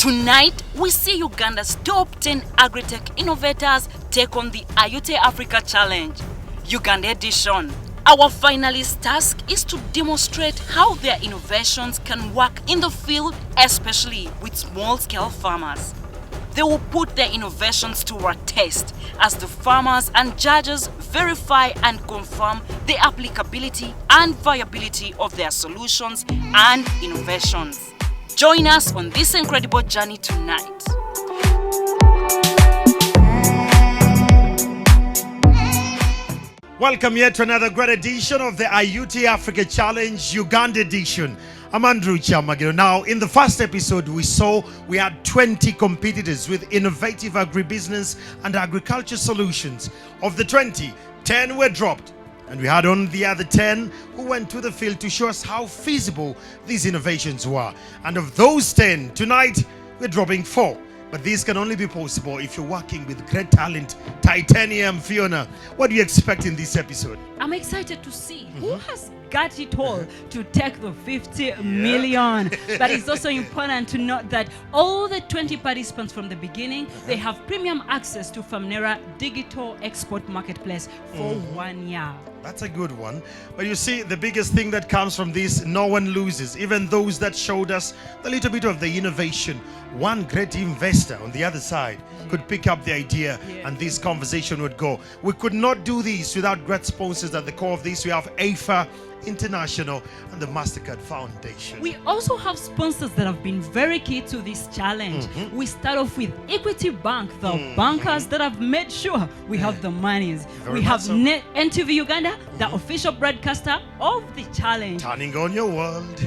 Tonight, we see Uganda's top 10 agri-tech innovators take on the Ayute Africa Challenge, Uganda edition. Our finalist task is to demonstrate how their innovations can work in the field, especially with small-scale farmers. They will put their innovations to a test as the farmers and judges verify and confirm the applicability and viability of their solutions and innovations. Join us on this incredible journey tonight. Welcome yet to another great edition of the Ayute Africa Challenge, Uganda edition. I'm Andrew Chamagiro. Now, in the first episode we had 20 competitors with innovative agribusiness and agriculture solutions. Of the 20, 10 were dropped. And we had only the other 10 who went to the field to show us how feasible these innovations were. And of those 10, tonight we're dropping 4. But these can only be possible if you're working with great talent. Titanium, Fiona, what do you expect in this episode? I'm excited to see who has got it all to take the 50 million. But it's also important to note that all the 20 participants from the beginning, they have premium access to Famnera Digital Export Marketplace for 1 year. That's a good one. But you see, the biggest thing that comes from this, no one loses. Even those that showed us a little bit of the innovation. One great investor on the other side could pick up the idea and this conversation would go. We could not do this without great sponsors. At the core of this, we have AFA International and the MasterCard Foundation. We also have sponsors that have been very key to this challenge. We start off with Equity Bank, the bankers that have made sure we have the monies. Very we have much so. NTV Uganda, the official broadcaster of the challenge. Turning on your world.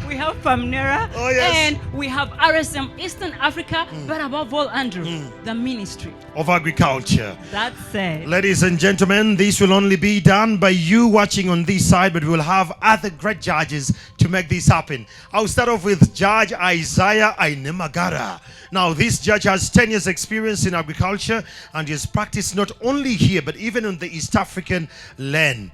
We have Famnera, yes. and we have RSM Eastern Africa, but above all, Andrew, the Ministry of Agriculture. That's it. Ladies and gentlemen, this will only be done by you watching on this side, but we will have other great judges to make this happen. I'll start off with Judge Isaiah Ainemagara. Now, this judge has 10 years experience in agriculture and he has practiced not only here, but even on the East African land.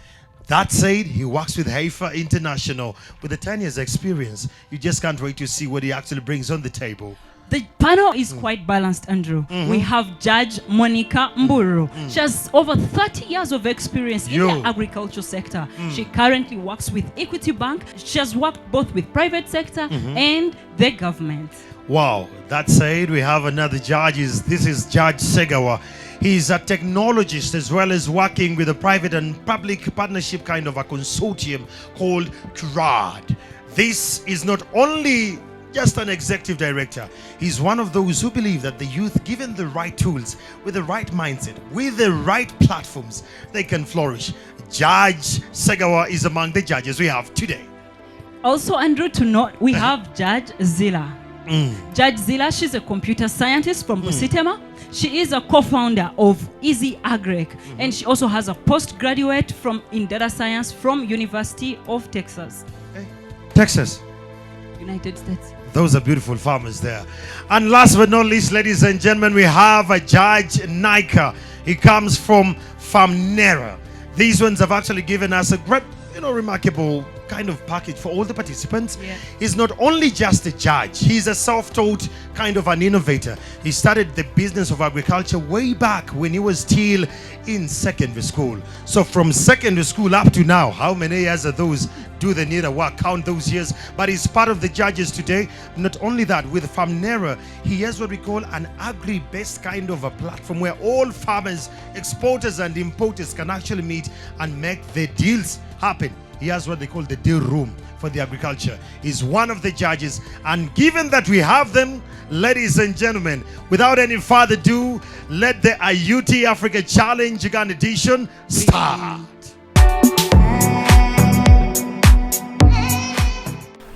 That said, he works with Haifa International with a 10 years experience. You just can't wait to see what he actually brings on the table. The panel is quite balanced, Andrew. We have Judge Monica Mburu. She has over 30 years of experience in the agriculture sector. She currently works with Equity Bank. She has worked both with private sector and the government. Wow. That said, we have another judge. This is Judge Segawa. He's a technologist as well as working with a private and public partnership kind of a consortium called CRAD. This is not only just an executive director. He's one of those who believe that the youth, given the right tools, with the right mindset, with the right platforms, they can flourish. Judge Segawa is among the judges we have today. Also, Andrew, to note, we have Judge Zila. Judge Zila, she's a computer scientist from Busitema. She is a co-founder of Easy Agrec, and she also has a postgraduate in data science from University of Texas. Texas. United States. Those are beautiful farmers there. And last but not least, ladies and gentlemen, we have a Judge Nika. He comes from Famnera. These ones have actually given us a great, remarkable kind of package for all the participants. He's not only just a judge, he's a self-taught kind of an innovator. He started the business of agriculture way back when he was still in secondary school. So from secondary school up to now, how many years are those? Do the need a work, count those years. But he's part of the judges today. Not only that, with Famnera, he has what we call an agri-based kind of a platform where all farmers, exporters and importers can actually meet and make the deals happen. He has what they call the deal room for the agriculture. He's one of the judges. And given that we have them, ladies and gentlemen, without any further ado, let the Ayute Africa Challenge Uganda edition start.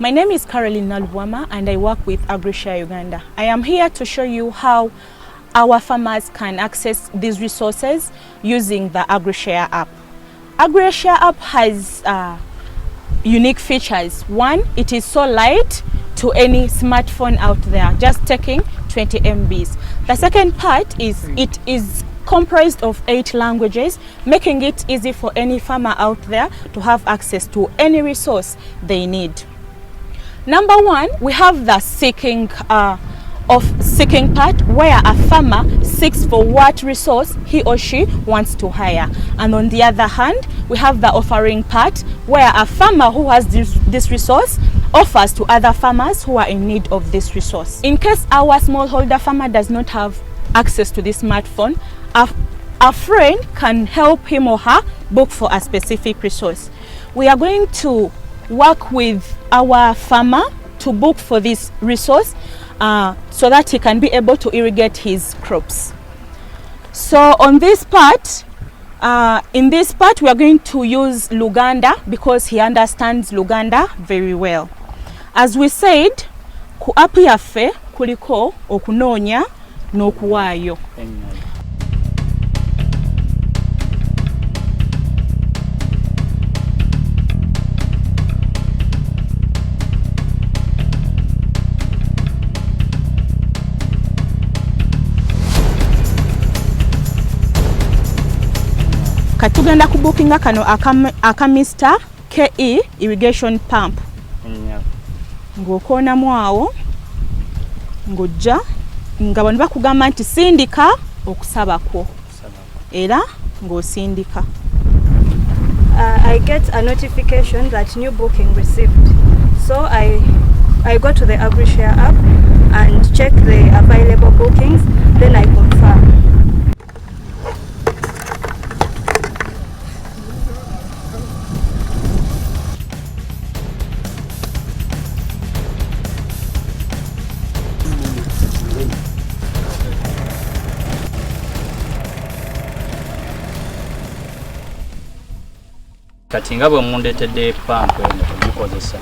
My name is Caroline Nalubwama and I work with AgriShare Uganda. I am here to show you how our farmers can access these resources using the AgriShare app. AgriShare app has unique features. One, it is so light to any smartphone out there, just taking 20 MBs. The second part is it is comprised of 8 languages, making it easy for any farmer out there to have access to any resource they need. Number one, we have the seeking part, where a farmer seeks for what resource he or she wants to hire. And on the other hand, we have the offering part, where a farmer who has this resource offers to other farmers who are in need of this resource. In case our smallholder farmer does not have access to this smartphone, a friend can help him or her book for a specific resource. We are going to work with our farmer to book for this resource so that he can be able to irrigate his crops. So on this part, in this part we are going to use Luganda because he understands Luganda very well. As we said, ku app yaffe kuliko okunoonya n'okuwaayo. Katugenda kubukinga kano aka Mr. KE irrigation pump. Ng'okoonamu awo ng'ojja nga bano bakugamba nti sindika okusaba kwo era ng'osindika. I get a notification that new booking received. So I go to the AgriShare app and check the available bookings, then I confirm. Kati nga bwe mundeetedde pampu eno tugikozesa.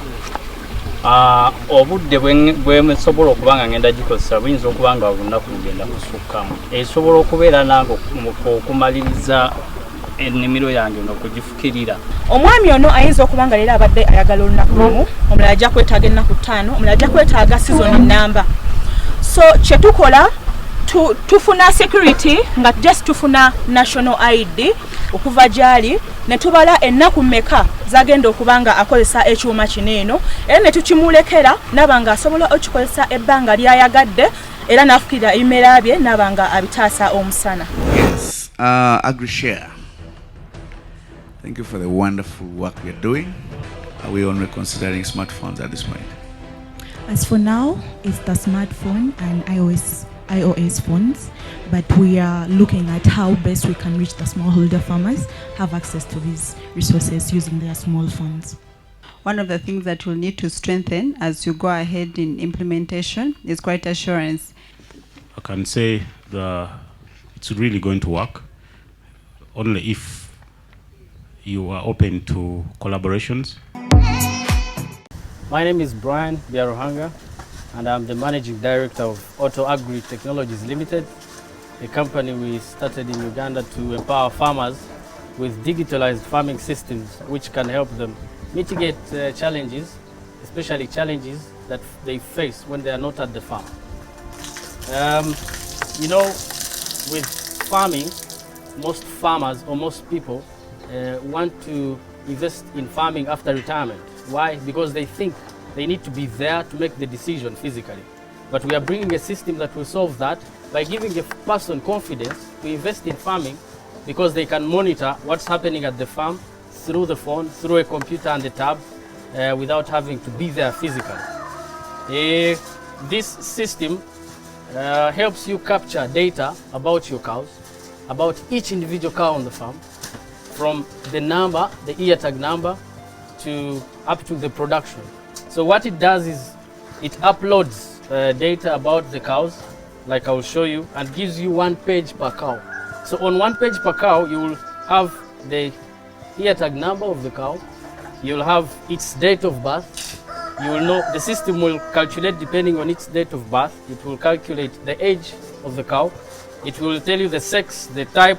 Obudde bwe musobola okuba nga ngenda gikozesa buyinza okuba nga olunaku lugenda kusukkamu. Esobola okubeera nange okumaliriza ennimiro yange n'okugifukirira. Omwami ono ayinza okuba nga leero abadde ayagala olunaku lumu, omulala ajja kwetaaga ennaku 5, omulala ajja kwetaaga season number. So kye tukola tufuna security nga just tufuna national ID okuva gyali ne tubala ennaku mmeka zagenda okuba nga akozesa ekyuma kino eno era ne tukimulekera naba nga asobola okukozesa ebbanga lyayagadde era n'afukirira ebimera bye naba nga abitaasa omusana. Yes, AgriShare, thank you for the wonderful work you're doing. Are we only considering smartphones at this point? As for now, it's the smartphone and iOS phones, but we are looking at how best we can reach the smallholder farmers, have access to these resources using their small phones. One of the things that you'll need to strengthen as you go ahead in implementation is quality assurance. I can say it's really going to work only if you are open to collaborations. My name is Brian Biaruhanga, and I'm the Managing Director of Auto Agri Technologies Limited, a company we started in Uganda to empower farmers with digitalized farming systems which can help them mitigate challenges, especially challenges that they face when they are not at the farm. You know, with farming, most farmers or most people want to invest in farming after retirement. Why? Because they think they need to be there to make the decision physically. But we are bringing a system that will solve that by giving a person confidence to invest in farming because they can monitor what's happening at the farm through the phone, through a computer and a tab without having to be there physically. This system helps you capture data about your cows, about each individual cow on the farm, from the number, the ear tag number, to up to the production. So what it does is it uploads data about the cows, like I will show you, and gives you 1 page per cow. So on 1 page per cow, you will have the ear tag number of the cow, you will have its date of birth, you will know, the system will calculate depending on its date of birth, it will calculate the age of the cow, it will tell you the sex, the type,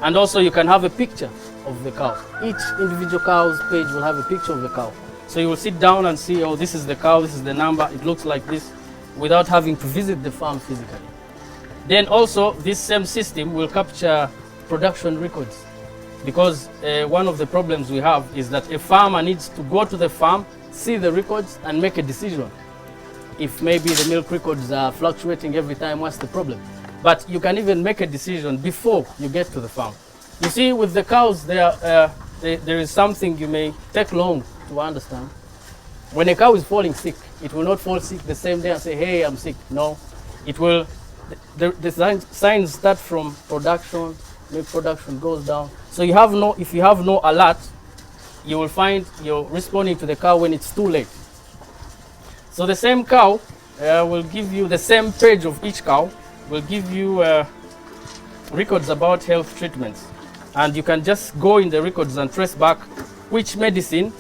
and also you can have a picture of the cow. Each individual cow's page will have a picture of the cow. So you will sit down and see, oh, this is the cow, this is the number, it looks like this, without having to visit the farm physically. Then also, this same system will capture production records. Because one of the problems we have is that a farmer needs to go to the farm, see the records and make a decision. If maybe the milk records are fluctuating every time, what's the problem? But you can even make a decision before you get to the farm. You see, with the cows, there is something you may take long to understand. When a cow is falling sick, it will not fall sick the same day and say, hey, I'm sick. No, it will, the signs start from production, milk production goes down. So if you have no alert, you will find you're responding to the cow when it's too late. So the same cow will give you, the same page of each cow will give you records about health treatments. And you can just go in the records and trace back which medicine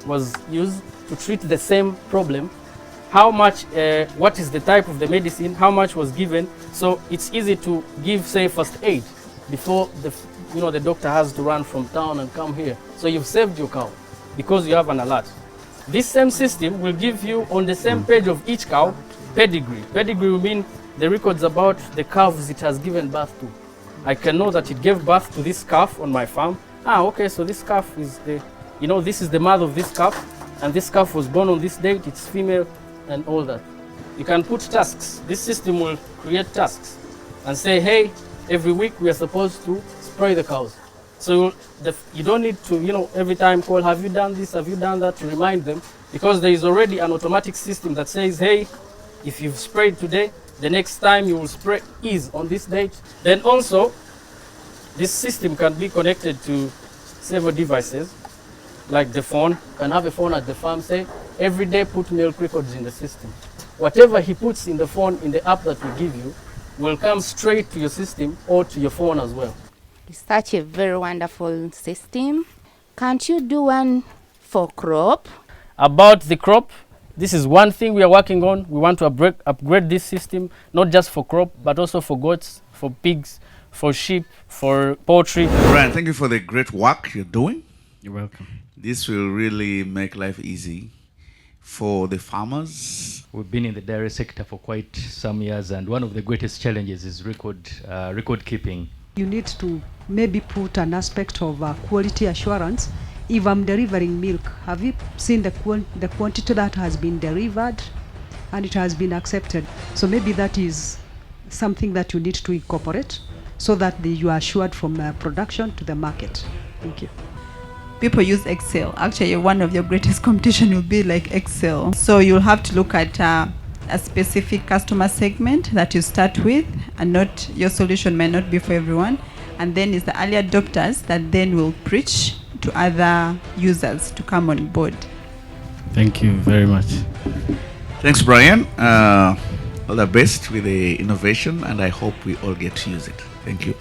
was used to treat the same problem, how much, what is the type of the medicine, how much was given. So it's easy to give, say, first aid before the doctor has to run from town and come here. So you've saved your cow because you have an alert. This same system will give you on the same page of each cow pedigree. Pedigree will mean the records about the calves it has given birth to. I can know that it gave birth to this calf on my farm. Okay, so this calf is this is the mother of this calf, and this calf was born on this date, it's female, and all that. You can put tasks. This system will create tasks and say, hey, every week we are supposed to spray the cows. So you don't need to, every time call, have you done this, have you done that, to remind them, because there is already an automatic system that says, hey, if you've sprayed today, the next time you will spray is on this date. Then also, this system can be connected to several devices, like the phone. You can have a phone at the farm, say, every day put milk records in the system. Whatever he puts in the phone, in the app that we give you, will come straight to your system or to your phone as well. It's such a very wonderful system. Can't you do one for crop? About the crop, this is one thing we are working on. We want to upgrade this system, not just for crop, but also for goats, for pigs, for sheep, for poultry. Brian, thank you for the great work you're doing. You're welcome. This will really make life easy for the farmers. We've been in the dairy sector for quite some years, and one of the greatest challenges is record keeping. You need to maybe put an aspect of quality assurance. If I'm delivering milk, have you seen the quantity that has been delivered and it has been accepted? So maybe that is something that you need to incorporate so that you are assured from production to the market. Thank you. People use Excel. Actually, one of your greatest competition will be like Excel. So you'll have to look at a specific customer segment that you start with, and not your solution may not be for everyone. And then it's the early adopters that then will preach to other users to come on board. Thank you very much. Thanks, Brian. All the best with the innovation, and I hope we all get to use it. Thank you.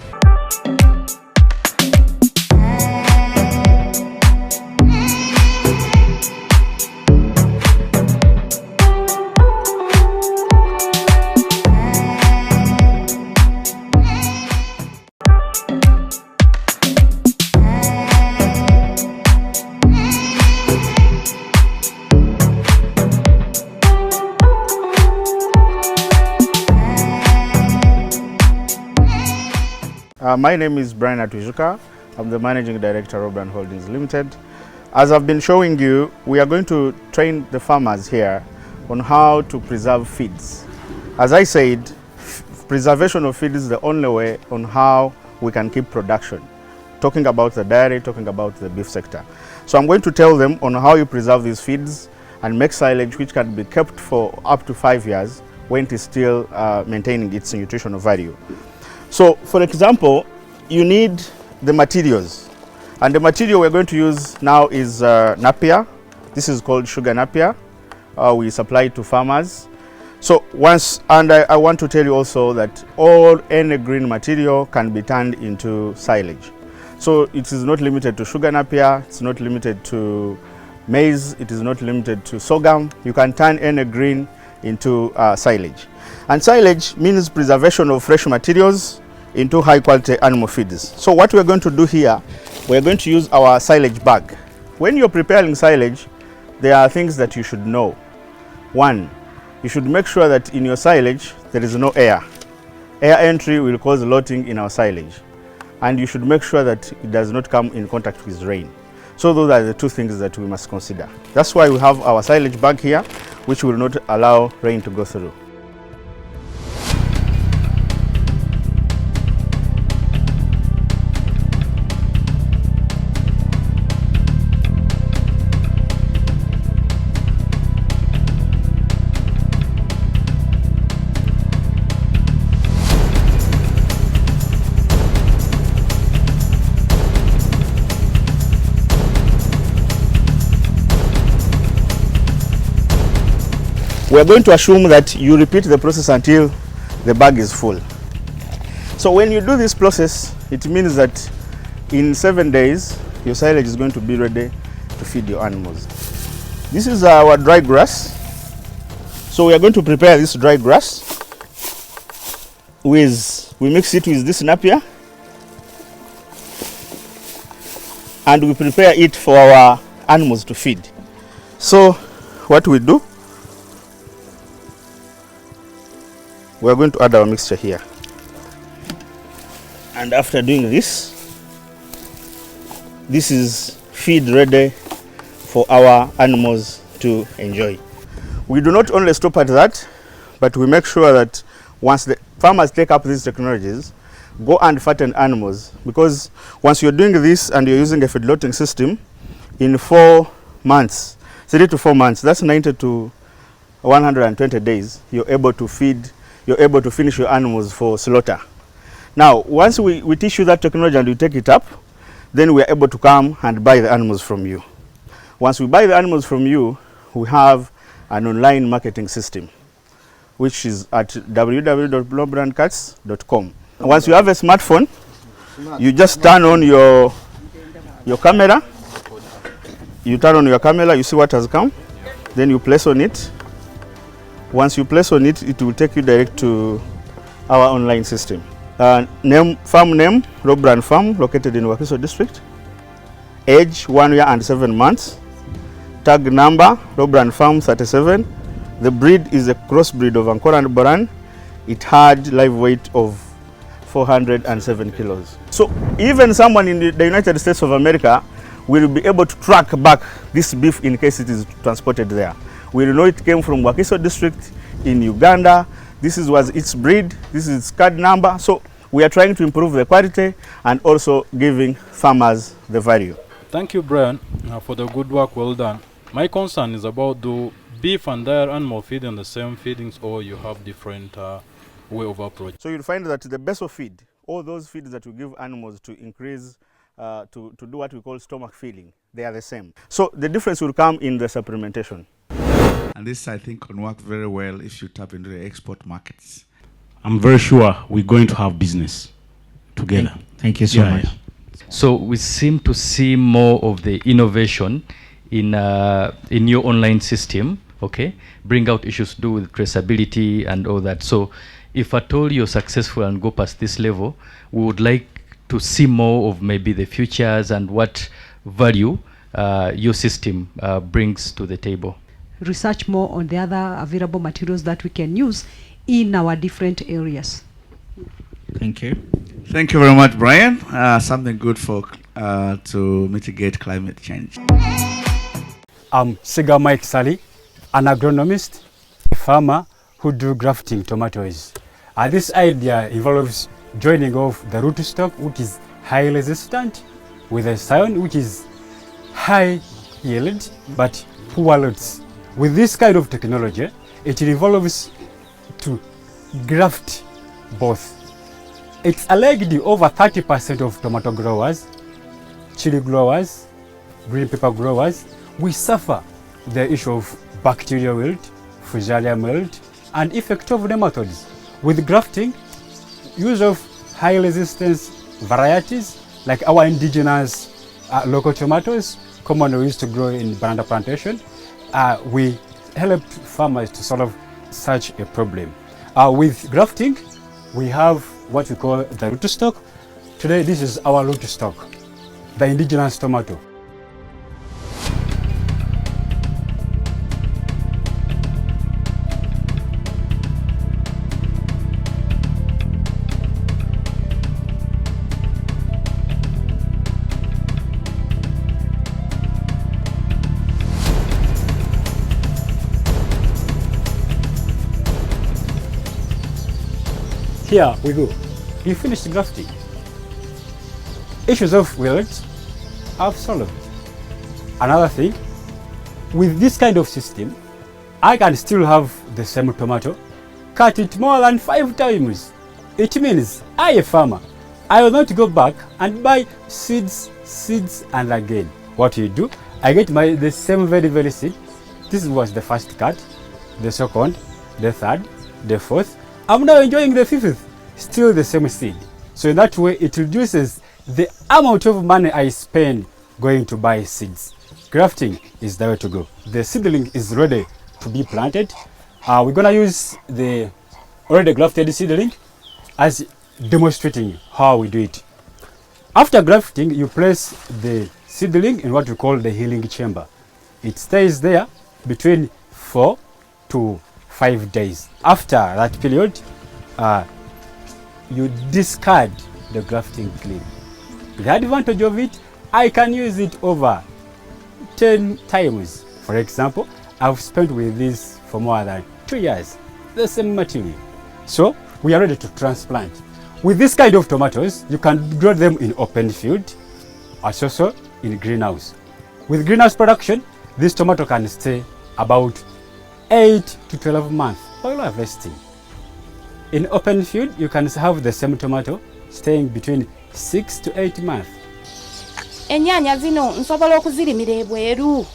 My name is Brian Atujuka. I'm the Managing Director of Brand Holdings Limited. As I've been showing you, we are going to train the farmers here on how to preserve feeds. As I said, preservation of feed is the only way on how we can keep production. Talking about the dairy, talking about the beef sector. So I'm going to tell them on how you preserve these feeds and make silage which can be kept for up to 5 years when it is still maintaining its nutritional value. So, for example, you need the materials, and the material we're going to use now is napier. This is called sugar napier. We supply it to farmers. So I want to tell you also that any green material can be turned into silage. So it is not limited to sugar napier, it's not limited to maize, it is not limited to sorghum. You can turn any green into silage. And silage means preservation of fresh materials into high quality animal feeds. So what we're going to do here, we're going to use our silage bag. When you're preparing silage, there are things that you should know. One, you should make sure that in your silage there is no air. Air entry will cause lotting in our silage. And you should make sure that it does not come in contact with rain. So those are the two things that we must consider. That's why we have our silage bag here, which will not allow rain to go through. We are going to assume that you repeat the process until the bag is full. So when you do this process, it means that in 7 days, your silage is going to be ready to feed your animals. This is our dry grass. So we are going to prepare this dry grass we mix it with this napier and we prepare it for our animals to feed. So what we do, we are going to add our mixture here, and after doing this, this is feed ready for our animals to enjoy. We do not only stop at that, but we make sure that once the farmers take up these technologies, go and fatten animals, because once you're doing this and you're using a feedlotting system, in 4 months, 3 to 4 months, that's 90 to 120 days, you're able to finish your animals for slaughter. Now, once we teach you that technology and you take it up, then we are able to come and buy the animals from you. Once we buy the animals from you, we have an online marketing system, which is at www.blowbrandcuts.com. Once you have a smartphone, you just turn on your camera. You turn on your camera, you see what has come, then you place on it. Once you place on it, it will take you direct to our online system. Farm name, Lowbrand Farm, located in Wakiso district. Age 1 year and 7 months. Tag number, Lowbrand Farm 37. The breed is a crossbreed of Ankora and Boran. It had live weight of 407 kilos. So even someone in the United States of America will be able to track back this beef in case it is transported there. We know it came from Wakiso district in Uganda. This was its breed, this is its card number. So we are trying to improve the quality and also giving farmers the value. Thank you, Brian, for the good work well done. My concern is about the beef and their animal feed in the same feedings, or you have different way of approach. So you'll find that the best of feed, all those feeds that we give animals to increase, to do what we call stomach filling, they are the same. So the difference will come in the supplementation. And this, I think, can work very well if you tap into the export markets. I'm very sure we're going to have business together. Thank you so much. Yeah. So we seem to see more of the innovation in your online system, okay? Bring out issues to do with traceability and all that. So if at all you're successful and go past this level, we would like to see more of maybe the futures and what value your system brings to the table. Research more on the other available materials that we can use in our different areas. Thank you. Thank you very much, Brian. Something good for to mitigate climate change. I'm Siga Mike Sally, an agronomist, a farmer who do grafting tomatoes. This idea involves joining of the rootstock, which is high resistant, with a scion, which is high yield but poor roots. With this kind of technology, it involves to graft both. It's alleged over 30% of tomato growers, chili growers, green pepper growers, we suffer the issue of bacterial wilt, Fusarium wilt, and effect of nematodes. With grafting, use of high resistance varieties like our indigenous local tomatoes, commonly used to grow in banana plantation, we help farmers to solve such a problem. With grafting, we have what we call the rootstock. Today, this is our rootstock, the indigenous tomato. Here we go. You finished grafting. Issues of wilt, I've solved. Another thing, with this kind of system, I can still have the same tomato, cut it more than 5 times. It means I, a farmer, I will not go back and buy seeds, and again. What you do, I get the same very seed. This was the first cut, the second, the third, the fourth. I'm now enjoying the 5th, still the same seed. So in that way, it reduces the amount of money I spend going to buy seeds. Grafting is the way to go. The seedling is ready to be planted. We're gonna use the already grafted seedling as demonstrating how we do it. After grafting, you place the seedling in what we call the healing chamber. It stays there between 4 to 5 days. After that period, you discard the grafting clean. The advantage of it, I can use it over 10 times. For example, I've spent with this for more than 2 years, the same material. So we are ready to transplant. With this kind of tomatoes, you can grow them in open field, also in greenhouse. With greenhouse production, this tomato can stay about 8 to 12 months while harvesting. In open field, you can have the same tomato staying between 6 to 8 months. Ennyanya zino nsobola okuzirimira ebweru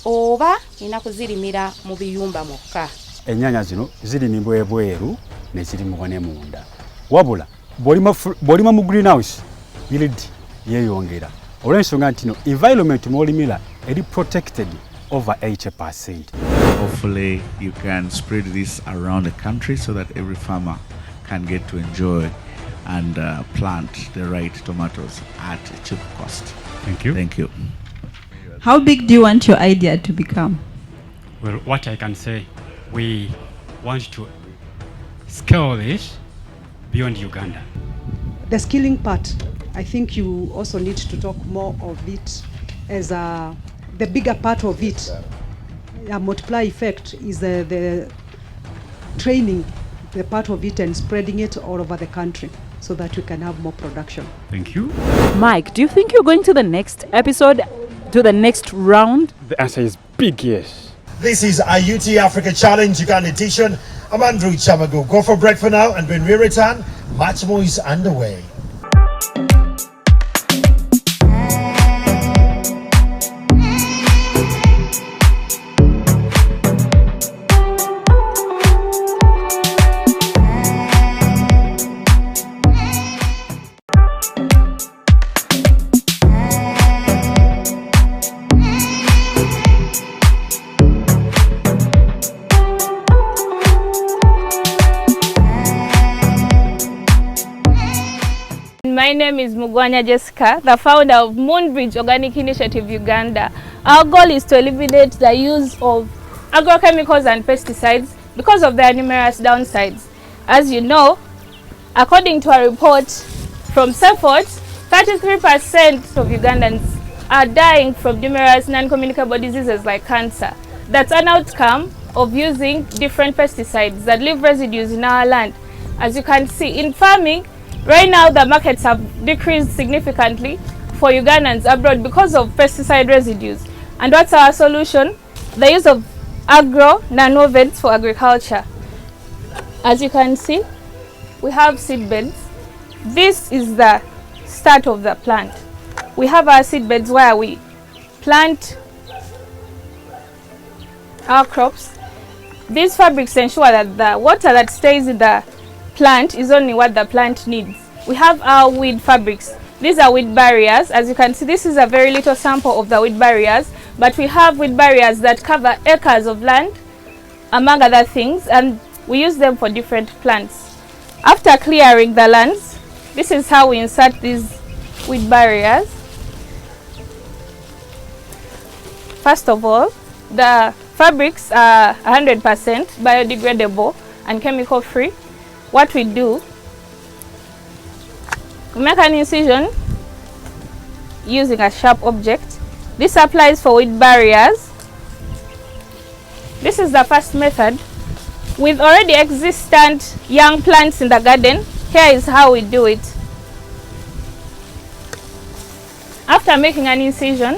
oba nina kuzirimira mu biyumba mokka? Ennyanya zino zirimibwa ebweru ne zirimibwa ne munda. Wabula bw'olima mu greenhouse yield yeeyongera. Olw'ensonga nti no environment mw'olimira eri protected over 80%. Hopefully you can spread this around the country so that every farmer can get to enjoy and plant the right tomatoes at a cheap cost. Thank you. Thank you. How big do you want your idea to become? Well, what I can say, we want to scale this beyond Uganda. The skilling part, I think you also need to talk more of it as the bigger part of it. A multiply effect is the training, the part of it, and spreading it all over the country so that we can have more production. Thank you. Mike, do you think you're going to the next episode, to the next round? The answer is big yes. This is Ayute Africa Challenge Uganda edition. I'm Andrew Chamago. Go for break for now, and when we return, much more is underway. My name is Mugwanya Jessica, the founder of Moonbridge Organic Initiative Uganda. Our goal is to eliminate the use of agrochemicals and pesticides because of their numerous downsides. As you know, according to a report from CEPHOT, 33% of Ugandans are dying from numerous non-communicable diseases like cancer. That's an outcome of using different pesticides that leave residues in our land. As you can see, in farming, right now the markets have decreased significantly for Ugandans abroad because of pesticide residues. And what's our solution? The use of agro-nanoveds for agriculture. As you can see, we have seed beds. This is the start of the plant. We have our seed beds where we plant our crops. These fabrics ensure that the water that stays in the plant is only what the plant needs. We have our weed fabrics. These are weed barriers. As you can see, this is a very little sample of the weed barriers, but we have weed barriers that cover acres of land, among other things, and we use them for different plants. After clearing the lands, this is how we insert these weed barriers. First of all, the fabrics are 100% biodegradable and chemical free. What we do, we make an incision using a sharp object. This applies for weed barriers. This is the first method. With already existent young plants in the garden, Here is how we do it. After making an incision,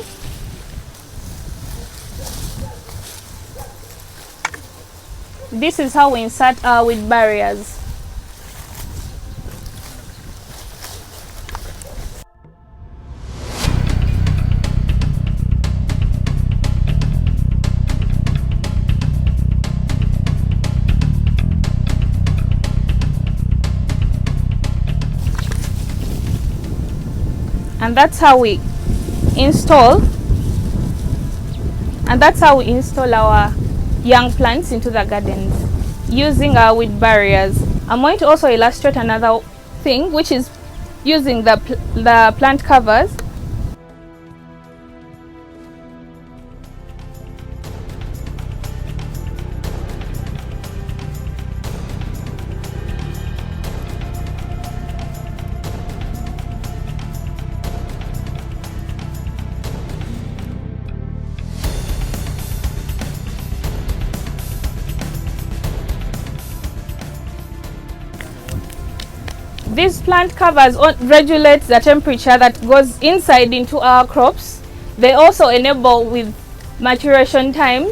this is how we insert our weed barriers. And that's how we install our young plants into the gardens using our weed barriers. I'm going to also illustrate another thing, which is using the plant covers. These plant covers regulate the temperature that goes inside into our crops. They also enable with maturation times.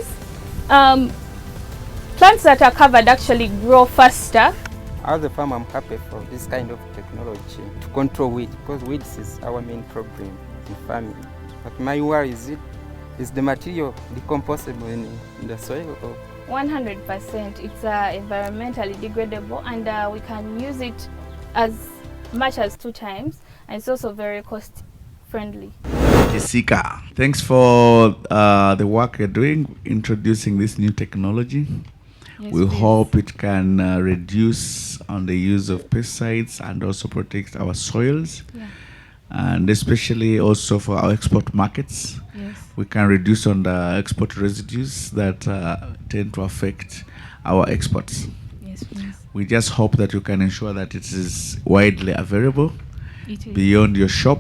Plants that are covered actually grow faster. As a farmer, I'm happy for this kind of technology to control weeds, because weeds is our main problem in farming. But my worry is the material decomposable in the soil? Or 100%. It's environmentally degradable, and we can use it as much as 2 times, and it's also very cost friendly. Jessica, thanks for the work you're doing introducing this new technology. Yes, we please. hope it can reduce on the use of pesticides and also protect our soils, and especially also for our export markets. Yes. We can reduce on the export residues that tend to affect our exports. Yes, please. We just hope that you can ensure that it is widely available It is. beyond your shop,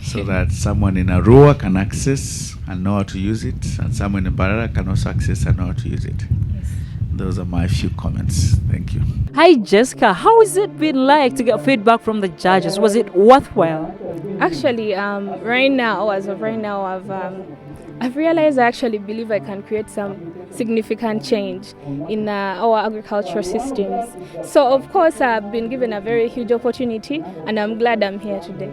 so that someone in Arua can access and know how to use it, and someone in Barara can also access and know how to use it. Yes. Those are my few comments. Thank you. Hi Jessica, how has it been like to get feedback from the judges? Was it worthwhile? Actually, right now, as of right now, I've realized I actually believe I can create some significant change in our agricultural systems. So of course I've been given a very huge opportunity, and I'm glad I'm here today.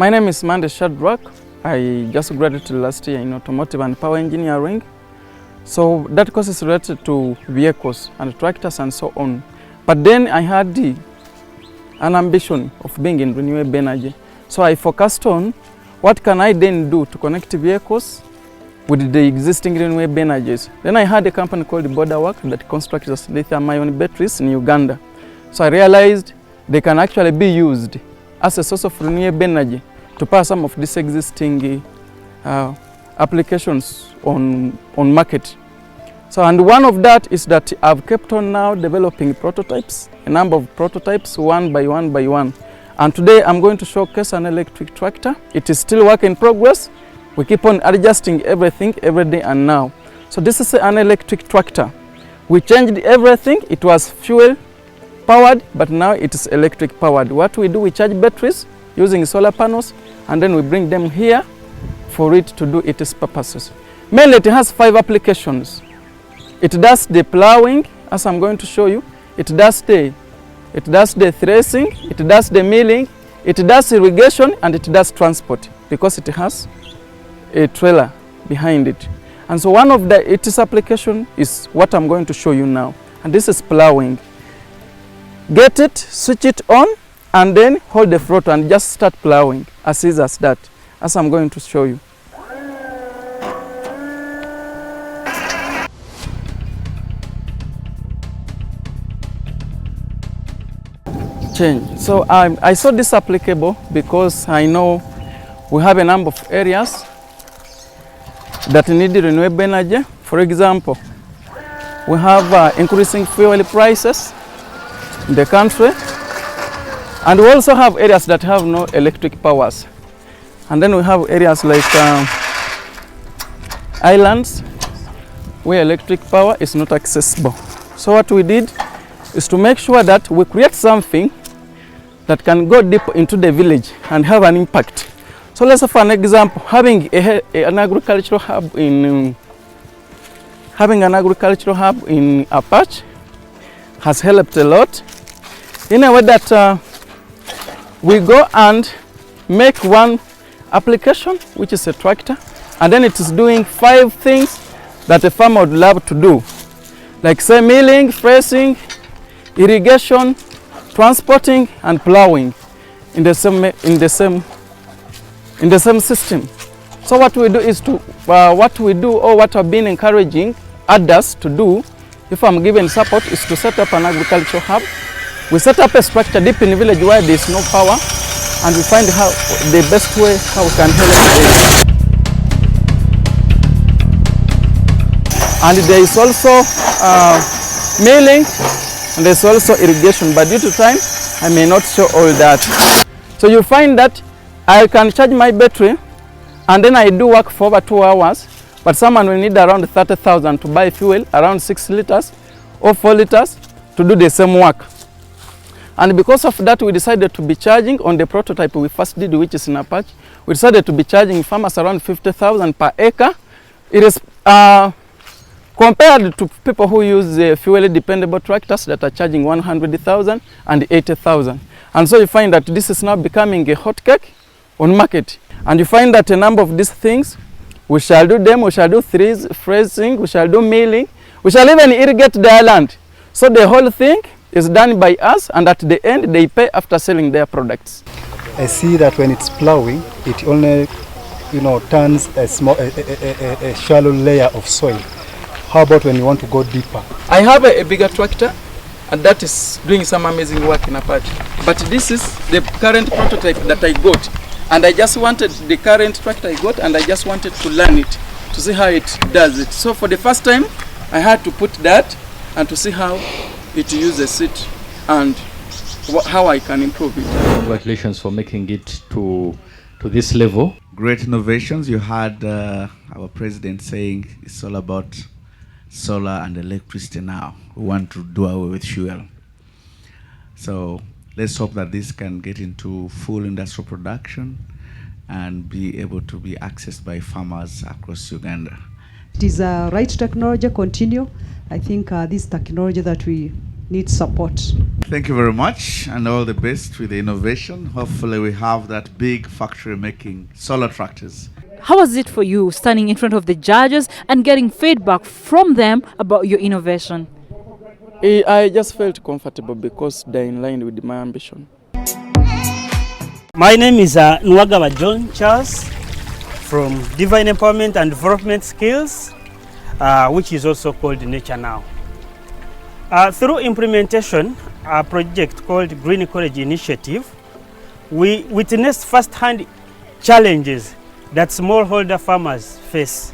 my name is Mande Shadrack. I just graduated last year in automotive and power engineering. So that course is related to vehicles and tractors and so on. But then I had an ambition of being in renewable energy. So I focused on what can I then do to connect vehicles with the existing renewable energies. Then I had a company called Borderwork that constructs lithium-ion batteries in Uganda. So I realized they can actually be used as a source of renewable energy to power some of these existing applications on market. So, and one of that is that I've kept on now developing prototypes, a number of prototypes, one by one. And today I'm going to showcase an electric tractor. It is still work in progress. We keep on adjusting everything every day and now. So this is an electric tractor. We changed everything. It was fuel powered, but now it is electric powered. What we do, we charge batteries using solar panels, and then we bring them here for it to do its purposes. Mainly it has 5 applications. It does the plowing, as I'm going to show you. It does the threshing, it does the milling, it does irrigation, and it does transport, because it has a trailer behind it. And so one of its application is what I'm going to show you now. And this is plowing. Get it, switch it on, and then hold the throttle and just start plowing, as easy as that, as I'm going to show you. Change. So I saw this applicable because I know we have a number of areas that need renewable energy. For example, we have increasing fuel prices in the country, and we also have areas that have no electric powers. And then we have areas like islands where electric power is not accessible. So what we did, is to make sure that we create something that can go deep into the village and have an impact. So let's say for an example, having an agricultural hub in Apache has helped a lot in a way that we go and make one application, which is a tractor, and then it is doing 5 things that a farmer would love to do, like say milling, threshing, irrigation, transporting, and plowing in the same system. So what we do is to what I've been encouraging others to do, if I'm given support, is to set up an agricultural hub. We set up a structure deep in the village where there is no power, and we find how the best way how we can help them. And there is also milling, and there's also irrigation, but due to time I may not show all that. So you find that I can charge my battery and then I do work for over 2 hours, but someone will need around 30,000 to buy fuel, around 6 liters or 4 liters to do the same work. And because of that, we decided to be charging on the prototype we first did, which is in Apache. We decided to be charging farmers around 50,000 per acre. It is compared to people who use fuel dependable tractors that are charging 100,000 and 80,000. And so you find that this is now becoming a hot cake on market. And you find that a number of these things, we shall do them, we shall do threshing, we shall do milling, we shall even irrigate their land. So the whole thing is done by us, and at the end they pay after selling their products. I see that when it's plowing, it only turns a shallow layer of soil. How about when you want to go deeper? I have a bigger tractor, and that is doing some amazing work in Apache. But this is the current prototype that I got, and I just wanted the current tractor I got, and I just wanted to learn it, to see how it does it. So for the first time, I had to put that and to see how it uses it and how I can improve it. Congratulations for making it to this level. Great innovations. You had our president saying it's all about solar and electricity now. We want to do away with fuel. So let's hope that this can get into full industrial production and be able to be accessed by farmers across Uganda. It is a right technology, continue. I think this technology that we need support. Thank you very much, and all the best with the innovation. Hopefully we have that big factory making solar tractors. How was it for you standing in front of the judges and getting feedback from them about your innovation? I just felt comfortable because they're in line with my ambition. My name is Nwagaba John Charles from Divine Empowerment and Development Skills, which is also called Nature Now. Through implementation, a project called Green College Initiative, we witnessed first-hand challenges that smallholder farmers face.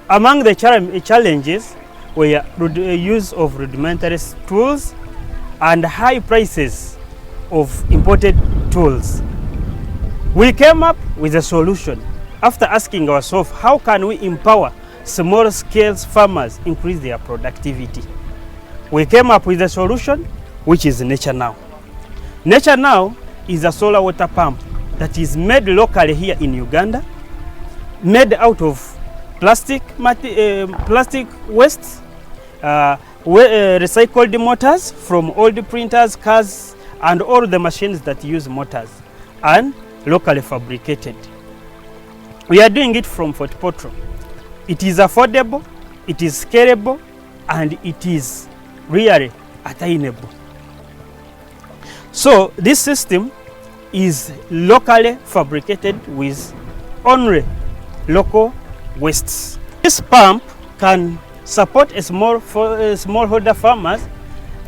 Among the challenges were use of rudimentary tools and high prices of imported tools. We came up with a solution after asking ourselves, how can we empower small-scale farmers increase their productivity? We came up with a solution, which is Nature Now. Nature Now is a solar water pump that is made locally here in Uganda, made out of plastic waste, recycled motors from old printers, cars, and all the machines that use motors, and locally fabricated. We are doing it from Fort Portal. It is affordable, it is scalable, and it is really attainable. So this system is locally fabricated with only local wastes. This pump can support a smallholder farmers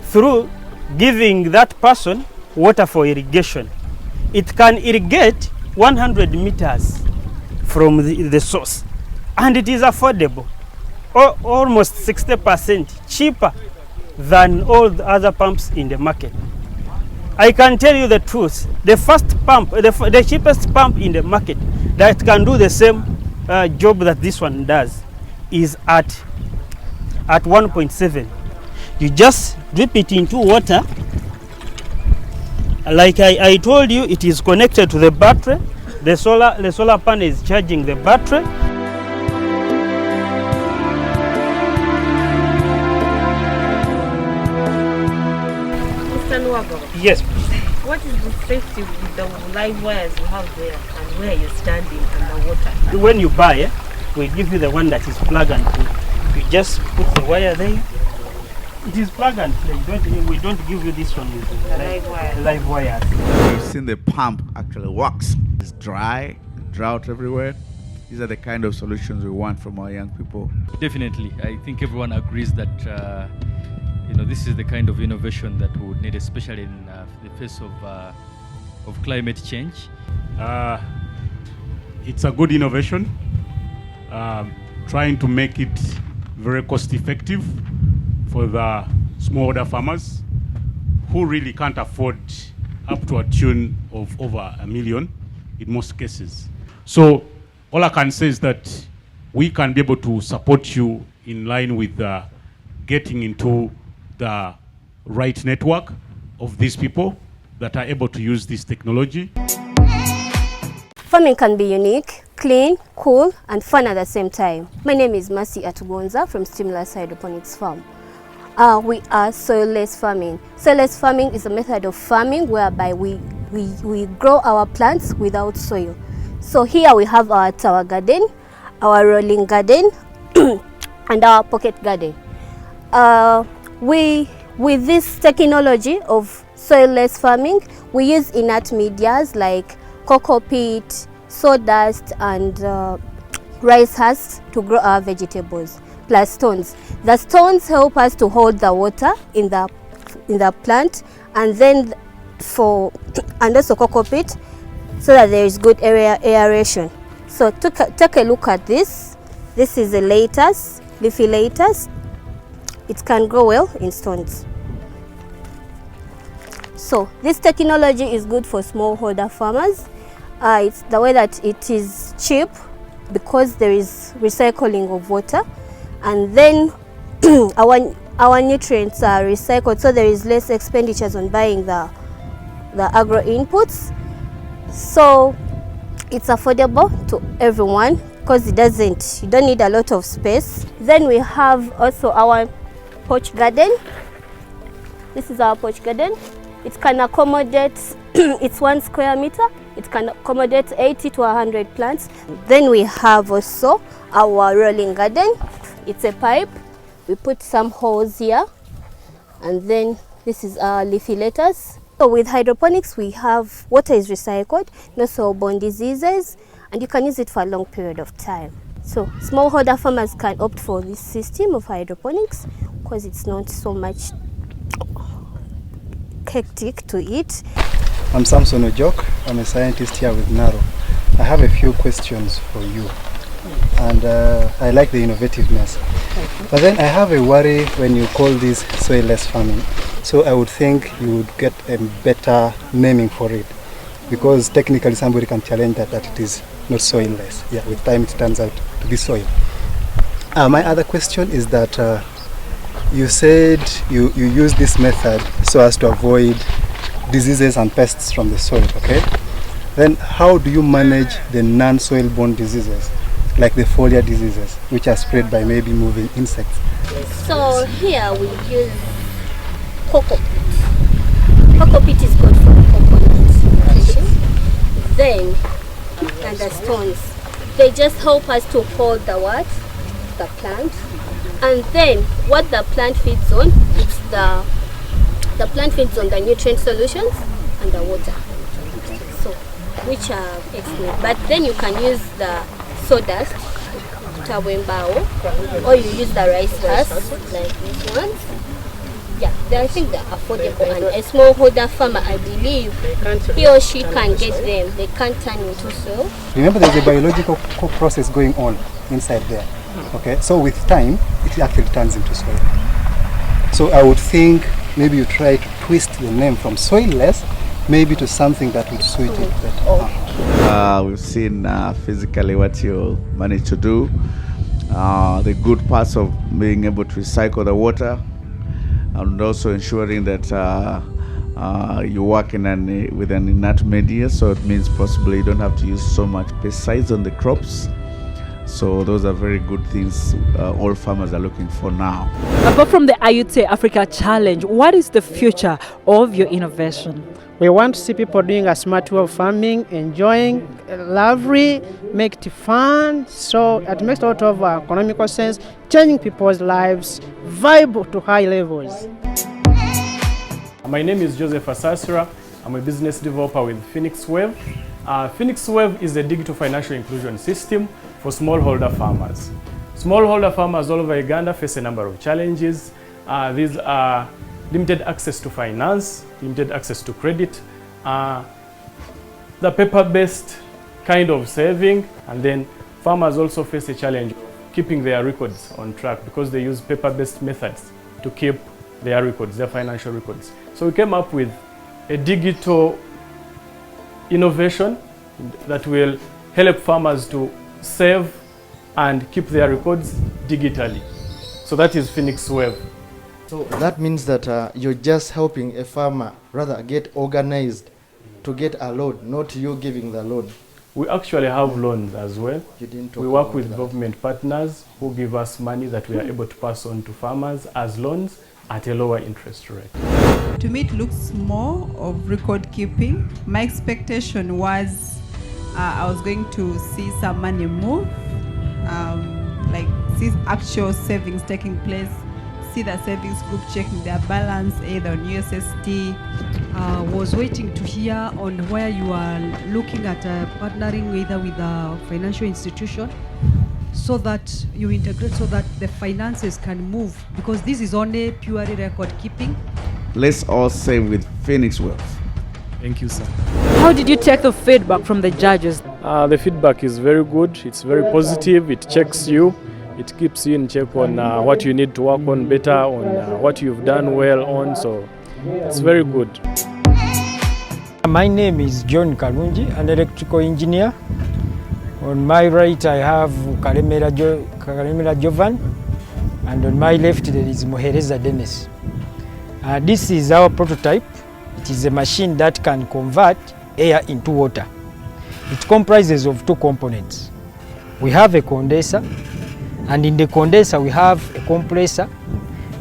through giving that person water for irrigation. It can irrigate 100 meters from the source, and it is affordable, almost 60% cheaper than all the other pumps in the market. I can tell you the truth, the first pump, the cheapest pump in the market that can do the same job that this one does is at 1.7. You just drip it into water. Like I told you, it is connected to the battery. The solar panel is charging the battery. Mr. Luago. Yes. What is the safety with the live wires you have there and where you're standing underwater? When you buy, we give you the one that is plug and play. You just put the wire there. It is plug and play. We don't give you this one with live wires. We've seen the pump actually works. It's dry, drought everywhere. These are the kind of solutions we want from our young people. Definitely. I think everyone agrees that this is the kind of innovation that we would need, especially in the face of climate change. It's a good innovation, trying to make it very cost effective for the smallholder farmers who really can't afford up to a tune of over $1 million in most cases. So all I can say is that we can be able to support you in line with getting into the right network of these people that are able to use this technology. Farming can be unique, clean, cool, and fun at the same time. My name is Mercy Atugonza from Stimulus Hydroponics Farm. We are soilless farming. Soilless farming is a method of farming whereby we grow our plants without soil. So here we have our tower garden, our rolling garden, and our pocket garden. With this technology of soilless farming, we use inert medias like cocoa peat, sawdust, and rice husks to grow our vegetables, plus stones. The stones help us to hold the water in the plant, and then also cocoa peat, so that there is good aeration. So take a look at this. This is a lettuce, leafy lettuce. It can grow well in stones. So this technology is good for smallholder farmers. It's the way that it is cheap because there is recycling of water, and then our nutrients are recycled, so there is less expenditures on buying the agro inputs. So it's affordable to everyone because you don't need a lot of space. Then we have also our porch garden. This is our porch garden. It can accommodate, it's 1 square meter. It can accommodate 80 to 100 plants. Then we have also our rolling garden. It's a pipe. We put some holes here. And then this is our leafy lettuce. So with hydroponics, we have water is recycled, no soil-borne diseases, and you can use it for a long period of time. So smallholder farmers can opt for this system of hydroponics because it's not so much hectic to eat. I'm Samson Ojok. I'm a scientist here with NARO. I have a few questions for you, and I like the innovativeness. But then I have a worry when you call this soilless farming. So I would think you would get a better naming for it, because technically somebody can challenge that it is not soilless. Yeah, with time it turns out to be soil. My other question is that you said you use this method so as to avoid diseases and pests from the soil, okay? Then how do you manage the non-soil borne diseases, like the foliar diseases, which are spread by maybe moving insects? So here we use cocoa peat. Cocoa peat is good for coconut. Then, and the stones, they just help us to hold the plant. And then what the plant feeds on, it's the plant feeds on the nutrient solutions and the water, so which are excellent. But then you can use the sawdust, or you use the rice husk like these ones. Yeah, I think they're affordable, and a smallholder farmer, I believe, he or she can get them. They can't turn into soil. Remember, there's a biological process going on inside there. Okay, so with time, it actually turns into soil. So I would think maybe you try to twist the name from soilless maybe to something that would suit it better. We've seen physically what you managed to do, the good parts of being able to recycle the water, and also ensuring that you work with an inert media, so it means possibly you don't have to use so much pesticides on the crops. So those are very good things all farmers are looking for now. Apart from the Ayute Africa Challenge, what is the future of your innovation? We want to see people doing a smart way of farming, enjoying, lovely, make it fun, so it makes a lot of economical sense, changing people's lives, viable to high levels. My name is Joseph Asasira. I'm a business developer with Phoenix Wave. Phoenix Wave is a digital financial inclusion system for smallholder farmers. Smallholder farmers all over Uganda face a number of challenges. These are limited access to finance, limited access to credit, the paper-based kind of saving, and then farmers also face a challenge of keeping their records on track because they use paper-based methods to keep their records, their financial records. So we came up with a digital innovation that will help farmers to save and keep their records digitally. So that is Phoenix Wave. So that means that you're just helping a farmer rather get organized to get a loan, not you giving the loan. We actually have loans as well. We work with government partners who give us money that we are able to pass on to farmers as loans at a lower interest rate. To me, it looks more of record keeping. My expectation was I was going to see some money move, like see actual savings taking place, see the savings group checking their balance either on USSD. Was waiting to hear on where you are looking at partnering either with a financial institution so that you integrate so that the finances can move, because this is only purely record keeping. Let's all save with Phoenix Wave. Thank you, sir. How did you take the feedback from the judges? The feedback is very good. It's very positive. It checks you. It keeps you in check on what you need to work on better, on what you've done well on. So it's very good. My name is John Kalungi, an electrical engineer. On my right I have Karemera Jovan, and on my left there is Muhereza Dennis. This is our prototype. It is a machine that can convert air into water. It comprises of two components. We have a condenser, and in the condenser we have a compressor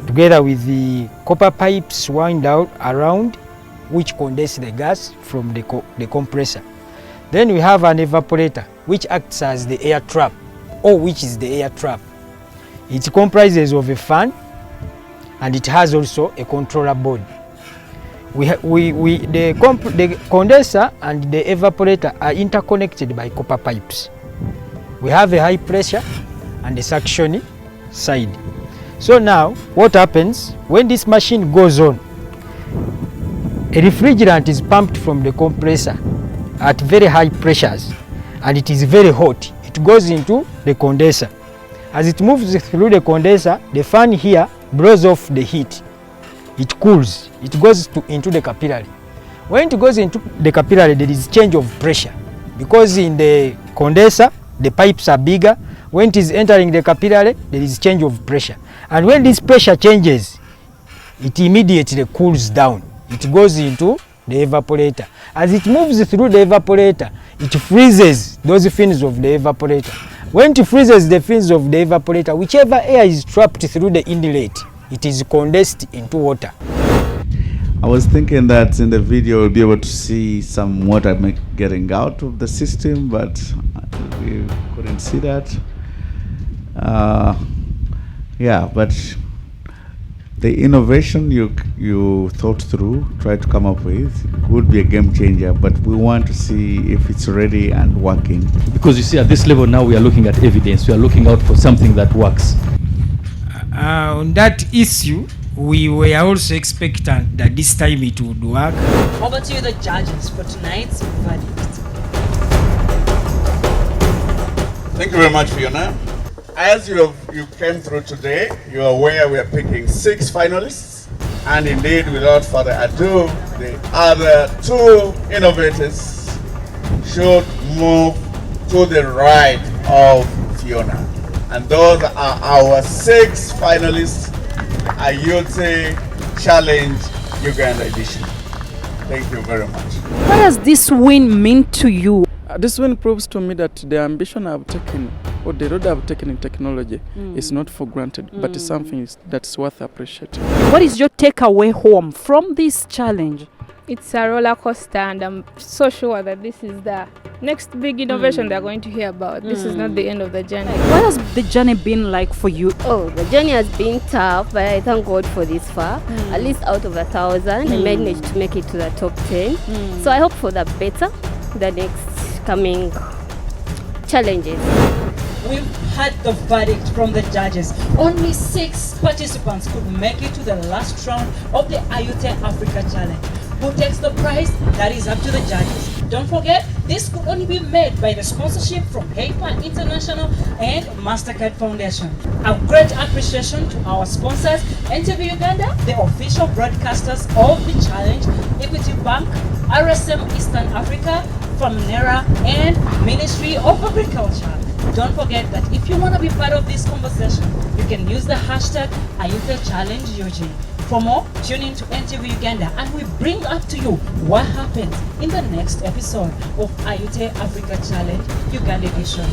together with the copper pipes wound out around which condense the gas from the compressor. Then we have an evaporator which acts as the air trap, or which is the air trap. It comprises of a fan, and it has also a controller board. The condenser and the evaporator are interconnected by copper pipes. We have a high pressure and a suction side. So now what happens when this machine goes on? A refrigerant is pumped from the compressor at very high pressures, and it is very hot. It goes into the condenser. As it moves through the condenser, the fan here blows off the heat. It cools. It goes into the capillary. When it goes into the capillary, there is change of pressure, because in the condenser the pipes are bigger. When it is entering the capillary, there is change of pressure, and when this pressure changes, it immediately cools down. It goes into the evaporator. As it moves through the evaporator, it freezes those fins of the evaporator. When it freezes the fins of the evaporator, whichever air is trapped through the inlet, it is condensed into water. I was thinking that in the video we'll be able to see some water getting out of the system, but we couldn't see that. Yeah, but the innovation you thought through, tried to come up with, would be a game changer, but we want to see if it's ready and working. Because you see, at this level now we are looking at evidence. We are looking out for something that works. On that issue, we were also expectant that this time it would work. Over to you, the judges, for tonight's verdict. Thank you very much, Fiona. As you came through today, you are aware we are picking 6 finalists. And indeed, without further ado, the other 2 innovators should move to the right of Fiona. And those are our 6 finalists: Ayute, Challenge Uganda edition. Thank you very much. What does this win mean to you? This win proves to me that the ambition I've taken, or the road I've taken in technology, is not for granted, but it's something that's worth appreciating. What is your takeaway home from this challenge? It's a roller coaster, and I'm so sure that this is the next big innovation they're going to hear about. This is not the end of the journey. What has the journey been like for you? Oh, the journey has been tough, but I thank God for this far. At least out of 1,000, I managed to make it to the top 10. So I hope for the better, the next coming challenges. We've had the verdict from the judges. Only 6 participants could make it to the last round of the Ayute Africa Challenge. Who takes the prize? That is up to the judges. Don't forget, this could only be made by the sponsorship from HEIFA International and MasterCard Foundation. A great appreciation to our sponsors, NTV Uganda, the official broadcasters of the challenge, Equity Bank, RSM Eastern Africa, Famnera, and Ministry of Agriculture. Don't forget that if you want to be part of this conversation, you can use the hashtag #AyuteChallengeUG. For more, tune in to NTV Uganda and we bring up to you what happens in the next episode of Ayute Africa Challenge Uganda edition.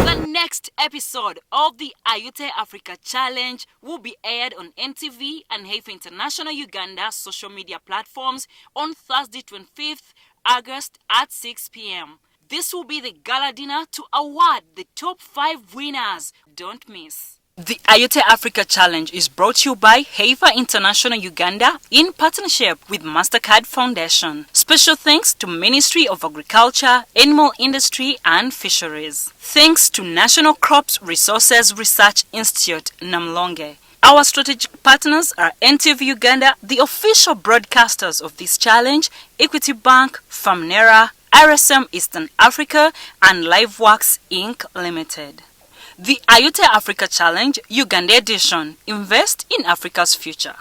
The next episode of the Ayute Africa Challenge will be aired on NTV and HEIFA International Uganda social media platforms on Thursday 25th August at 6 p.m. This will be the gala dinner to award the top 5 winners. Don't miss. The Ayute Africa Challenge is brought to you by HEIFA International Uganda in partnership with MasterCard Foundation. Special thanks to Ministry of Agriculture, Animal Industry and Fisheries. Thanks to National Crops Resources Research Institute, Namlonge. Our strategic partners are NTV Uganda, the official broadcasters of this challenge, Equity Bank, Famnera, RSM Eastern Africa and LiveWorks Inc. Limited. The Ayute Africa Challenge Uganda edition. Invest in Africa's future.